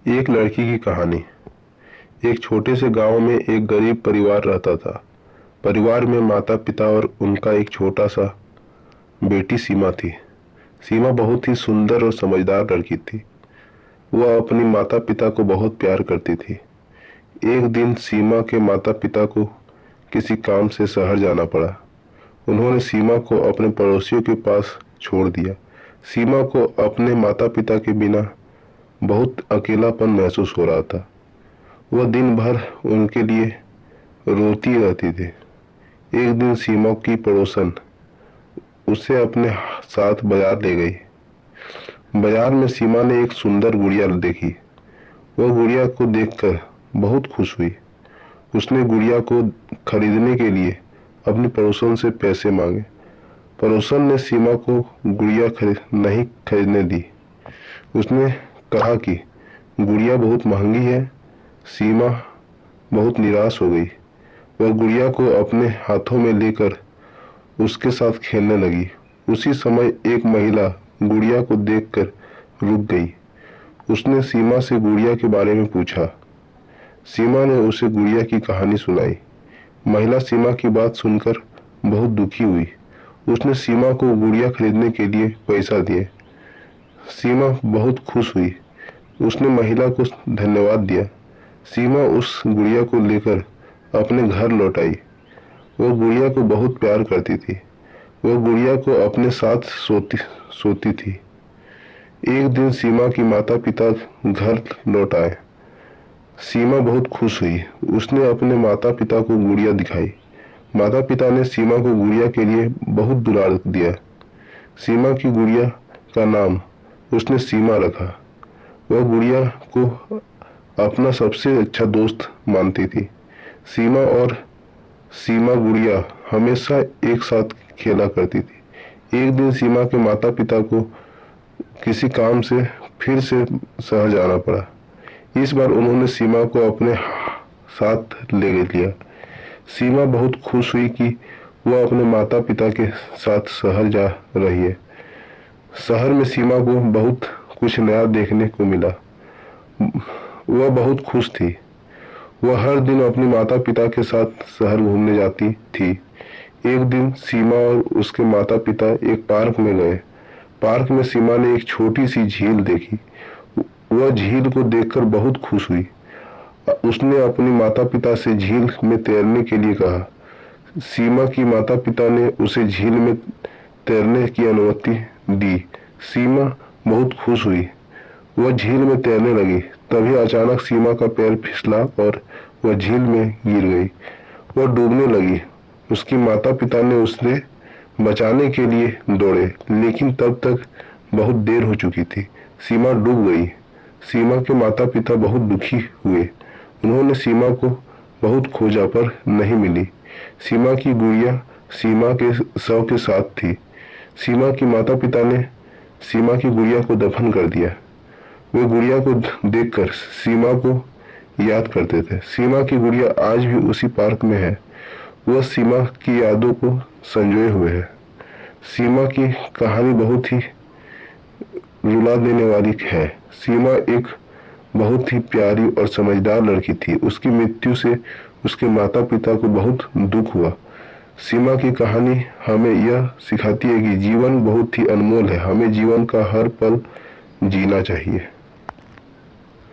एक लड़की की कहानी। एक छोटे से गांव में एक गरीब परिवार रहता था। परिवार में माता पिता और उनका एक छोटा सा बेटी सीमा थी। सीमा बहुत ही सुंदर और समझदार लड़की थी। वह अपनी माता पिता को बहुत प्यार करती थी। एक दिन सीमा के माता पिता को किसी काम से शहर जाना पड़ा। उन्होंने सीमा को अपने पड़ोसियों के पास छोड़ दिया। सीमा को अपने माता पिता के बिना बहुत अकेलापन महसूस हो रहा था। वह दिन भर उनके लिए रोती रहती थी। एक दिन सीमा की पड़ोसन उसे अपने साथ बाजार ले गई। बाजार में सीमा ने एक सुंदर गुड़िया देखी। वह गुड़िया को देखकर बहुत खुश हुई। उसने गुड़िया को खरीदने के लिए अपनी पड़ोसन से पैसे मांगे। पड़ोसन ने सीमा को गुड़िया नहीं खरीदने दी। उसने कहा कि गुड़िया बहुत महंगी है। सीमा बहुत निराश हो गई। वह गुड़िया को अपने हाथों में लेकर उसके साथ खेलने लगी। उसी समय एक महिला गुड़िया को देखकर रुक गई। उसने सीमा से गुड़िया के बारे में पूछा। सीमा ने उसे गुड़िया की कहानी सुनाई। महिला सीमा की बात सुनकर बहुत दुखी हुई। उसने सीमा को गुड़िया खरीदने के लिए पैसा दिए। सीमा बहुत खुश हुई। उसने महिला को धन्यवाद दिया। सीमा उस गुड़िया को लेकर अपने घर लौट आई। वह गुड़िया को बहुत प्यार करती थी। वह गुड़िया को अपने साथ सोती थी। एक दिन सीमा की माता पिता घर लौट आए। सीमा बहुत खुश हुई। उसने अपने माता पिता को गुड़िया दिखाई। माता पिता ने सीमा को गुड़िया के लिए बहुत दुलार दिया। सीमा की गुड़िया का नाम उसने सीमा रखा। वह गुड़िया को अपना सबसे अच्छा दोस्त मानती थी। सीमा और सीमा गुड़िया हमेशा एक साथ खेला करती थी। एक दिन सीमा के माता पिता को किसी काम से फिर से शहर जाना पड़ा। इस बार उन्होंने सीमा को अपने साथ ले लिया। सीमा बहुत खुश हुई कि वह अपने माता पिता के साथ शहर जा रही है। शहर में सीमा को बहुत कुछ नया देखने को मिला। वह बहुत खुश थी। वह हर दिन अपने माता पिता के साथ शहर घूमने जाती थी। एक दिन सीमा और उसके माता पिता एक पार्क में गए। पार्क में सीमा ने एक छोटी सी झील देखी। वह झील को देखकर बहुत खुश हुई। उसने अपने माता पिता से झील में तैरने के लिए कहा। सीमा की माता पिता ने उसे झील में तैरने की अनुमति दी। सीमा बहुत खुश हुई। वह झील में तैरने लगी। तभी अचानक सीमा का पैर फिसला और वह झील में गिर गई। वह डूबने लगी। उसकी माता पिता ने उसे बचाने के लिए दौड़े, लेकिन तब तक बहुत देर हो चुकी थी। सीमा डूब गई। सीमा के माता पिता बहुत दुखी हुए। उन्होंने सीमा को बहुत खोजा पर नहीं मिली। सीमा की गुड़िया सीमा के शव के साथ थी। सीमा की माता पिता ने सीमा की गुड़िया को दफन कर दिया। वे गुड़िया को देखकर सीमा को याद करते थे। सीमा की गुड़िया आज भी उसी पार्क में है। वह सीमा की यादों को संजोए हुए है। सीमा की कहानी बहुत ही रुला देने वाली है। सीमा एक बहुत ही प्यारी और समझदार लड़की थी। उसकी मृत्यु से उसके माता पिता को बहुत दुख हुआ। सीमा की कहानी हमें यह सिखाती है कि जीवन बहुत ही अनमोल है। हमें जीवन का हर पल जीना चाहिए।